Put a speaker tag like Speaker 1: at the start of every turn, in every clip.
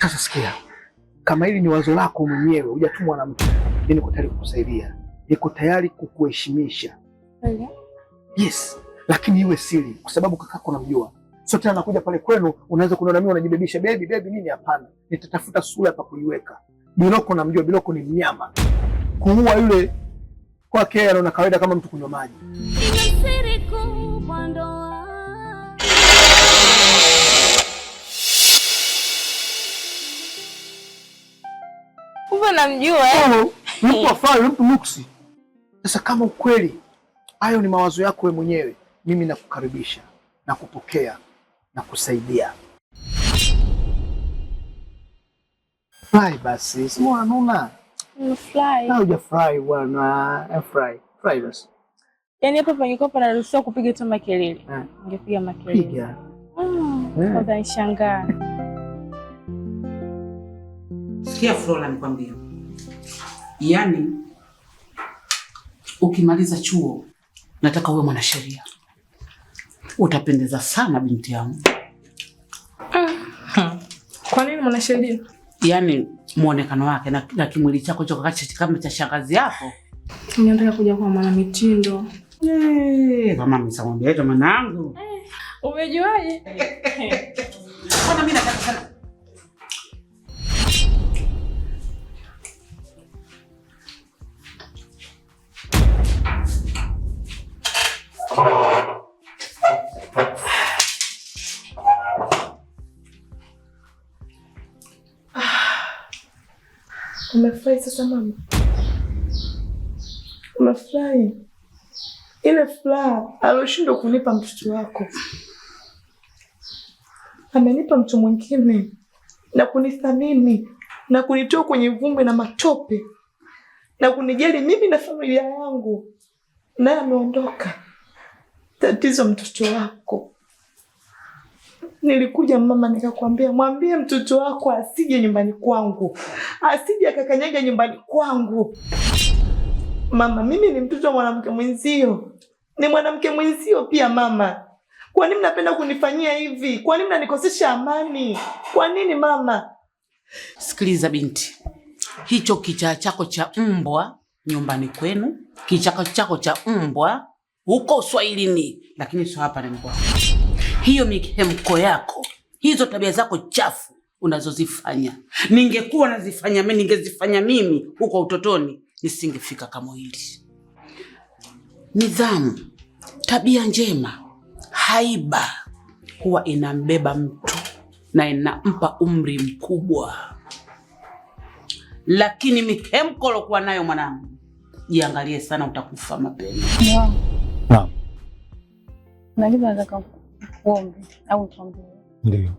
Speaker 1: Sasa sikia, kama hili ni wazo lako mwenyewe, hujatumwa na mtu, mimi niko tayari kukusaidia, niko tayari kukuheshimisha. Yes, lakini iwe siri, kwa sababu kakako namjua. Sio tena nakuja pale kwenu unaweza kuniona mimi unajibebisha baby nini, hapana. Nitatafuta sura pa kuiweka. Biloko namjua, Biloko ni mnyama. Kuua yule kwake anaona kawaida kama mtu kunywa maji.
Speaker 2: Kumbe namjua
Speaker 1: mtu afai, mtu muksi. Sasa kama ukweli hayo ni mawazo yako wewe mwenyewe, mimi nakukaribisha na kupokea na kusaidia. Fly basi, sio unaona?
Speaker 2: Fly.
Speaker 1: Na hujafly bwana, fly basi.
Speaker 2: Yaani hapa pangekuwa panaruhusiwa kupiga tu makelele. Ningepiga makelele.
Speaker 1: Piga.
Speaker 2: Utanishangaa.
Speaker 3: Sikia Flora, nikwambie. Yaani ukimaliza chuo nataka uwe mwanasheria. Utapendeza sana binti yangu.
Speaker 2: Kwa nini mwanasheria?
Speaker 3: Yaani muonekano wake na kimwili chako choka kama cha shangazi yako.
Speaker 2: Ninataka kuja kwa mwanamitindo.
Speaker 3: Mama msamwambia ito mwanangu.
Speaker 2: Umejuaje?
Speaker 3: Mbona mimi nataka sana.
Speaker 2: Umefurahi sasa mama? Umefurahi? Ile furaha aloshindwa kunipa mtoto wako amenipa mtu mwingine, na kunithamini na kunitoa kwenye vumbi na matope na kunijali mimi na familia yangu, naye ameondoka. Tatizo mtoto wako. Nilikuja mama nikakwambia mwambie mtoto wako asije nyumbani kwangu, asije akakanyaga nyumbani kwangu. Mama, mimi ni mtoto wa mwanamke mwenzio, ni mwanamke mwenzio pia mama. Kwa nini mnapenda kunifanyia hivi? Kwa nini mnanikosesha amani? Kwa nini mama?
Speaker 3: Sikiliza binti, hicho kichaa chako cha mbwa nyumbani kwenu, kichaka chako cha mbwa huko Swahilini, lakini sio hapa ndani kwako. Hiyo mikemko yako, hizo tabia zako chafu unazozifanya, ningekuwa nazifanya mimi, ningezifanya mimi huko utotoni, nisingefika kama hili. Nidhamu, tabia njema, haiba huwa inambeba mtu na inampa umri mkubwa. Lakini mikemko lokuwa nayo mwanangu, jiangalie sana, utakufa mapema.
Speaker 1: Naam.
Speaker 2: Na kitu nataka kuombe au tuombe.
Speaker 1: Ndio.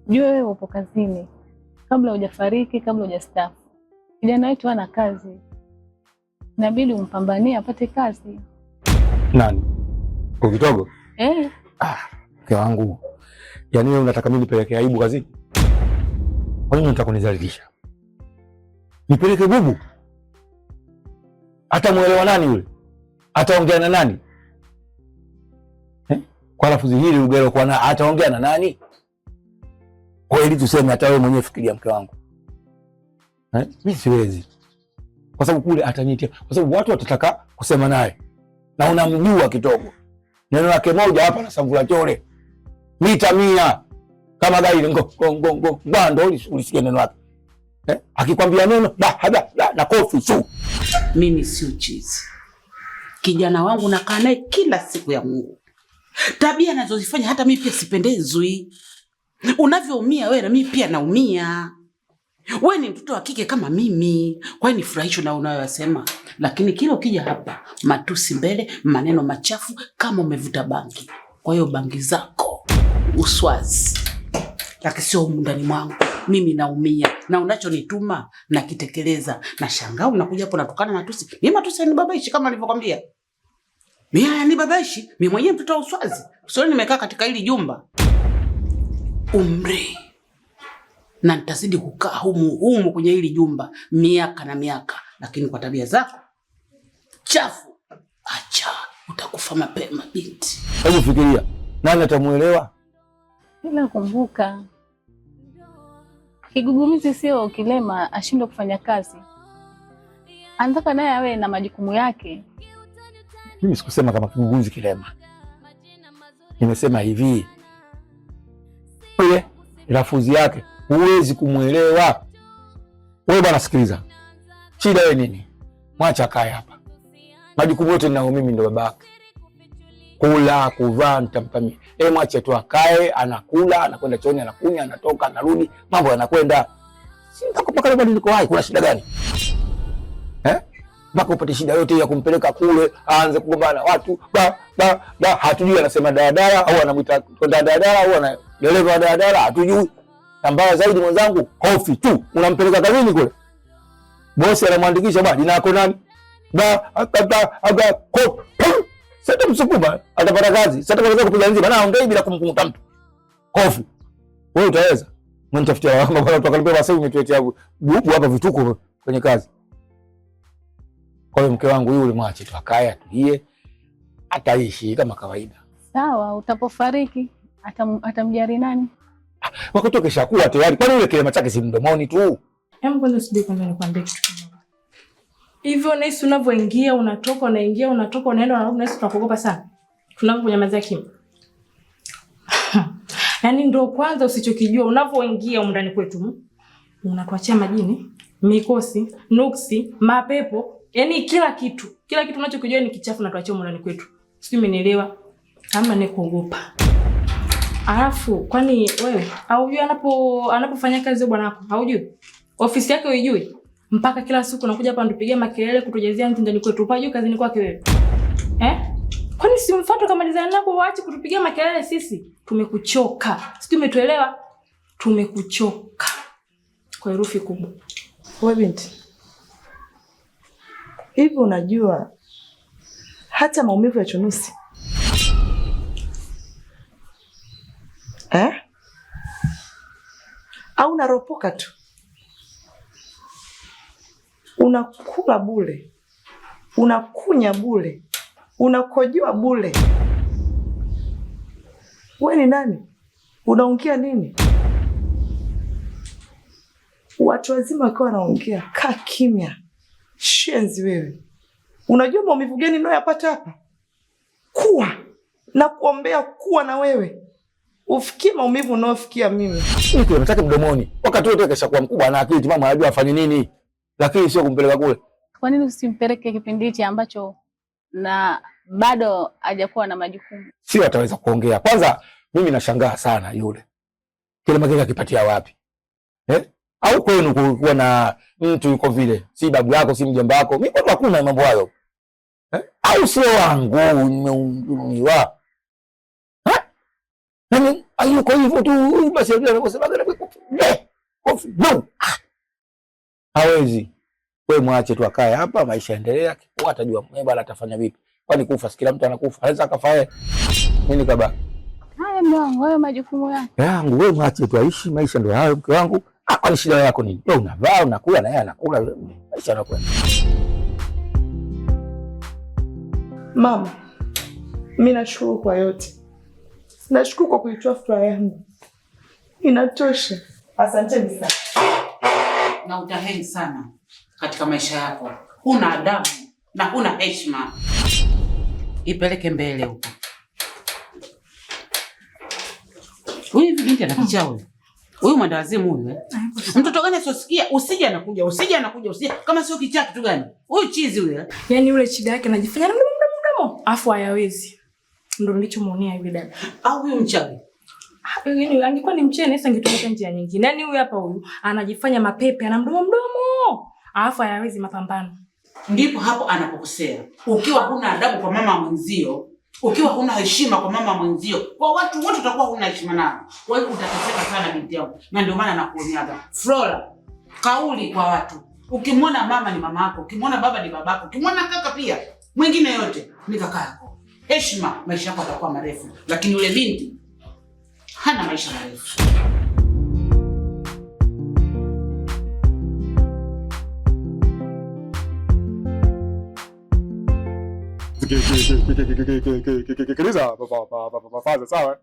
Speaker 2: Jua wewe upo kazini. Kabla hujafariki, kabla hujastaafu, kijana wetu ana kazi. Inabidi umpambanie apate kazi.
Speaker 1: Nani? Ukitogo? Mke wangu. Yaani wewe unataka mimi nipeleke aibu kazini? Kwa nini unataka kunizalilisha? Nipeleke bubu? Hata muelewa nani yule? Ataongea na nani? Kwa lafuzi hili ugero kwa na ataongea na nani? Kwa ili tuseme hata wewe mwenyewe fikiria mke wangu. Mimi siwezi. Kwa sababu kule atanitia. Kwa sababu watu watataka kusema naye. Na unamjua kidogo. Neno lake moja hapa na Samvula Chore. Mita 100 kama gari ngo bando ulisikia neno lake. Akikwambia neno na kofi su.
Speaker 3: Mimi si chizi. Kijana wangu nakaa naye kila siku ya Mungu. Tabia anazozifanya hata mimi pia sipendezwi. Unavyoumia wewe na mimi pia naumia. Wewe ni mtoto wa kike kama mimi. Kwa hiyo nifurahishwe na unayosema. Lakini kila ukija hapa, matusi mbele, maneno machafu kama umevuta bangi. Kwa hiyo bangi zako uswazi. Lakini sio ndani mwangu. Mimi naumia na unachonituma nakitekeleza. Na shangaa unakuja hapo unatokana matusi. Mimi matusi ni babaishi kama nilivyokuambia. Mimi ni babaishi, mimi mwenyewe mtoto wa uswazi. Sio nimekaa katika hili jumba. Umri. Na nitazidi kukaa humu kwenye hili jumba miaka na miaka, lakini kwa tabia zako chafu, acha utakufa mapema binti.
Speaker 1: Hebu fikiria, nani atamuelewa?
Speaker 2: Ila kumbuka
Speaker 4: Kigugumizi sio kilema ashindwe kufanya kazi. Anataka naye awe na majukumu yake.
Speaker 1: Mimi sikusema kama kigugumizi kilema. Nimesema hivi. Wewe lafuzi yake huwezi kumuelewa. Wewe bwana sikiliza. Shida wewe nini? Mwacha kae hapa. Majukumu yote ninao mimi ndo babake. Kula, kuvaa, nitampa. Mwache tu akae, anakula, anakwenda chooni, anakunya, anatoka, anarudi, mambo yanakwenda. Si nitakupa kale bado niko hai, kuna shida gani? Mpaka upate shida yote ya kumpeleka kule, aanze kugombana na watu, hatujui anasema daladala au anamuita kwenda daladala au ana dereva wa daladala, hatujui. Mbaya zaidi mwenzangu, hofu tu. Unampeleka kazini kule. Bosi anamwandikisha bwana, jina lako nani? Sasa msukuma atapata kazi. Sasa ataweza kupiga nzima na aongei bila kumkumbuka mtu. Hofu. Wewe utaweza? Mnitafutia kama bwana tukalipea basi umetuletea bubu hapa vituko kwenye kazi. Kwa hiyo mke wangu yule mwache tu akae atulie, ataishi kama kawaida.
Speaker 4: Sawa, utapofariki atamjari nani?
Speaker 1: Wakati keshakuwa tayari. Kwani yule kilema chake si mdomoni tu?
Speaker 2: Hebu kwanza sije kwanza nikwambie kitu kimoja. Hivyo nahisi unavyoingia unatoka, unaingia unatoka, unaenda unarudi, nahisi tunakuogopa sana. Tunaponyamazia kimya. Yaani ndio kwanza usichokijua unavyoingia ndani kwetu. Unatuachia majini, mikosi, nuksi, mapepo, yaani kila kitu. Kila kitu unachokijua ni kichafu na tuachia ndani kwetu. Sijui umenielewa? Ama ni kuogopa. Alafu kwani wewe haujui anapofanya kazi bwana wako? Haujui? Ofisi yake hujui? Mpaka kila siku unakuja hapa nitupigia makelele kutujazia ndani kwetu. Unajua kazini kwake wewe? Kwani si mfuato kama design yako waache kutupigia makelele sisi? Tumekuchoka. Sijui umetuelewa? Tumekuchoka. Kwa herufi kubwa.
Speaker 5: Wewe binti. Hivi unajua hata maumivu ya chunusi au unaropoka tu, unakula bure, unakunya bure, unakojoa bure. Wewe ni nani? Unaongea nini? Watu wazima wakiwa wanaongea, kaa kimya. Shenzi wewe. Unajua maumivu gani ninayoyapata hapa? Kuwa na kuombea kuwa na wewe. Ufikie maumivu unaofikia mimi.
Speaker 1: Mimi nataka mdomoni. Wakati wote keshakuwa mkubwa na akili mama anajua afanye nini. Lakini sio kumpeleka kule.
Speaker 4: Kwa nini usimpeleke kipindi hichi ambacho na bado hajakuwa na majukumu?
Speaker 1: Sio ataweza kuongea. Kwanza mimi nashangaa sana yule. Kile magega kipatia wapi? Au kwenu kuwa na mtu yuko vile? Si babu yako, si mjomba wako. Mimi kwa hakuna mambo hayo. Au sio wangu nimeumbiwa. Nani ayuko hivyo tu basi ndio anasema no. Hawezi. Wewe mwache tu akae hapa, maisha endelea, kikua atajua mwenyewe bala atafanya vipi. Kwani kufa kila mtu anakufa. Anaweza akafa nini kabaki?
Speaker 4: Haya mwanangu, wewe majukumu
Speaker 1: yangu wewe mwache tu aishi, maisha ndio hayo mke wangu. Kwani shida yako nini? Wewe unavaa, unakula na yeye anakula, maisha yanakwenda.
Speaker 5: Mama, mimi nashukuru kwa yote. Nashukuru kwa kuitoa furaha yangu. Inatosha. Asanteni sana.
Speaker 3: Na utaheri sana katika maisha yako. Huna adabu na huna heshima. Ipeleke mbele huko. Huyu binti anakicha huyu. Huyu mwandawazimu huyu. Mtoto gani asiosikia? Usije anakuja. Kama sio kichaa kitu gani? Huyu chizi huyu.
Speaker 2: Yaani yule shida yake anajifanya mdomo. Afu hayawezi. Ndio nilichomuonea yule dada.
Speaker 3: Au huyu mchawi?
Speaker 2: Yaani angekuwa ni mchene sasa angetumia njia nyingine. Yaani huyu hapa huyu anajifanya mapepe, ana mdomo. Alafu hayawezi mapambano.
Speaker 3: Ndipo hapo anapokosea. Ukiwa huna adabu kwa mama mwenzio, ukiwa huna heshima kwa mama mwenzio, kwa watu wote utakuwa huna heshima nao. Kwa hiyo utateseka sana binti yangu. Na ndio maana nakuonyaga. Flora, kauli kwa watu. Ukimwona mama ni mama yako, ukimwona baba ni babako, ukimwona kaka pia, mwingine yote ni kaka yako. Heshima, maisha yako yatakuwa marefu. Lakini yule binti hana maisha marefu.
Speaker 6: Sikiliza faza, sawa?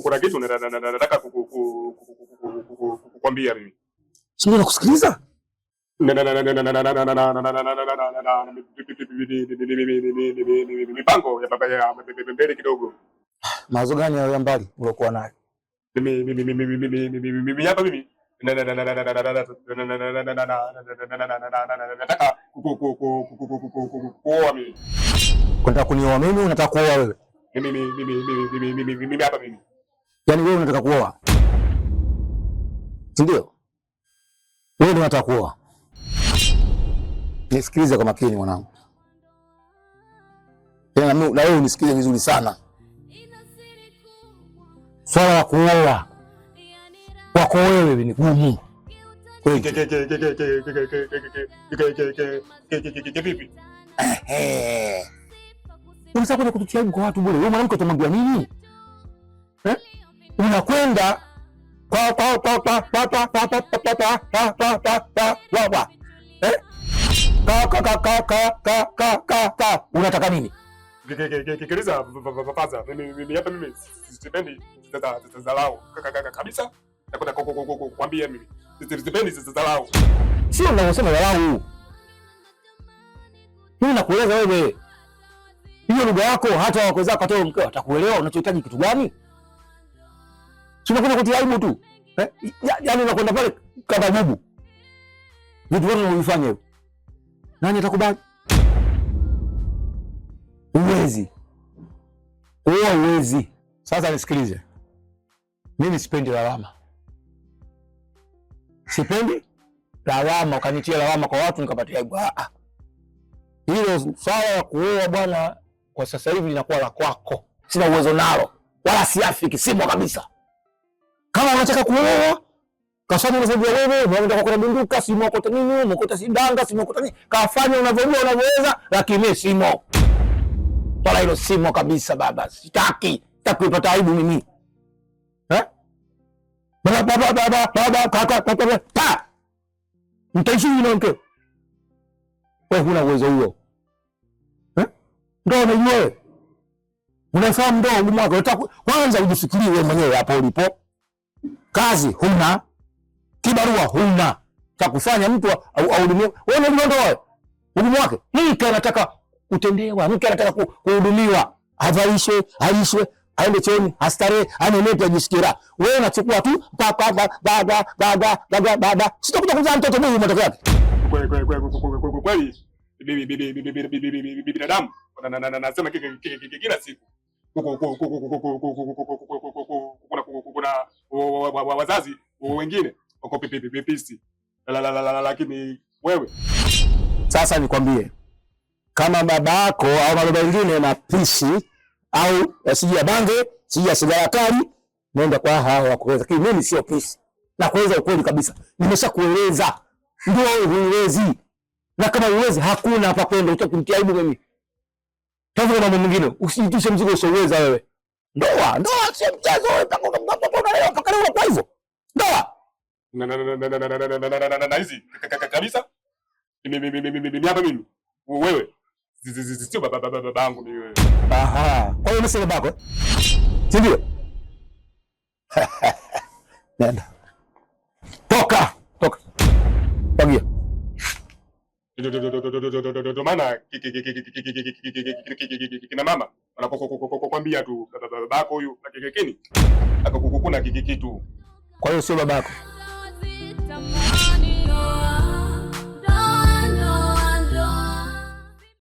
Speaker 6: Kuna kitu nataka kukwambia mimi.
Speaker 1: Sio nakusikiliza.
Speaker 6: Mipango ya baba ya mbele kidogo.
Speaker 1: Mawazo gani ya mbali uliokuwa nayo?
Speaker 6: Mimi hapa mimi nataka kuoa mimi.
Speaker 1: Unataka kunioa mimi, unataka kuoa wewe?
Speaker 6: Mimi hapa mimi.
Speaker 1: Yaani wewe unataka kuoa? Ndio. Wewe ndio unataka kuoa. Nisikilize kwa makini mwanangu. Tena na wewe unisikilize vizuri sana. Swala la kuoa kwako wewe ni gumu.
Speaker 6: Vipi?
Speaker 1: Unataka kwenda kututia aibu kwa watu bure. Wewe mwanamke utamwambia nini? Unakwenda unataka nini?
Speaker 6: Sikiliza faza, mimi hapa mimi sipendi dharau kabisa. Nakwenda kukwambia mimi sipendi dharau.
Speaker 1: Sio unasema dharau. Mimi nakueleza wewe. Hiyo lugha yako hata wako zako hata mkeo atakuelewa unachohitaji kitu gani? Sio unakwenda kutia aibu tu. Yaani unakwenda pale kama bubu. Vitu vyote unavifanya hivyo. Nani atakubali? Uwezi. Uwezi. Sasa nisikilize. Mimi sipendi lawama. Sipendi lawama, ukanitia lawama kwa watu nikapatia aibu. Hilo swala la kuoa bwana kwa sasa hivi linakuwa la kwako. Sina uwezo nalo. Wala siafiki, simo kabisa. Kama unataka kuoa, kafanya unavyojua wewe, unataka kwa bunduka, simo kwa nini, umekota sidanga, simo kwa nini? Kafanya unavyojua unavyoweza, lakini mimi simo. Wala hilo simo kabisa baba. Sitaki kupata aibu mimi. Baba. Mtaishi na mke. Wewe huna uwezo huo. Ndio unajua wewe. Unafahamu ndio ugumu wako. Kwanza ujifikirie wewe mwenyewe hapo ulipo. Kazi huna. Kibarua huna. Cha kufanya mtu ahudumie. Wewe unajua ndio wewe. Ugumu wake. Mke anataka kutendewa, mke anataka kuhudumiwa. Avalishwe, alishwe, aende chooni, astarehe, anenepe ajisikira. Wewe unachukua tu baba. Sitakuja kuzaa mtoto mimi matokeo yake.
Speaker 6: Kweli binadamu nasema kila siku kuna wazazi wengine wako pipisi, lakini wewe
Speaker 1: sasa nikwambie, kama babako au baba wengine na pisi au siji ya bange siji ya sigara kali, nenda kwa hao wakuweza, lakini mimi sio pisi na kueleza ukweli kabisa. Nimeshakueleza ndio huwezi, na kama huwezi hakuna hapa kwenda, utakumtia aibu mimi. Tafuta mambo mengine, usijitishe mzigo usioweza wewe. Ndoa sio mchezo wewe, mpaka leo kwa hivyo. Ndoa
Speaker 6: na hizi kabisa. Mimi hapa mimi wewe sio babangu mimi wewe.
Speaker 1: Aha, kwa hiyo msema babako si ndio? Nenda toka pagia.
Speaker 6: Ndio maana kina mama wanakwambia tu babako huyu akikekeni akakukuna kikitu.
Speaker 1: Kwa hiyo sio babako.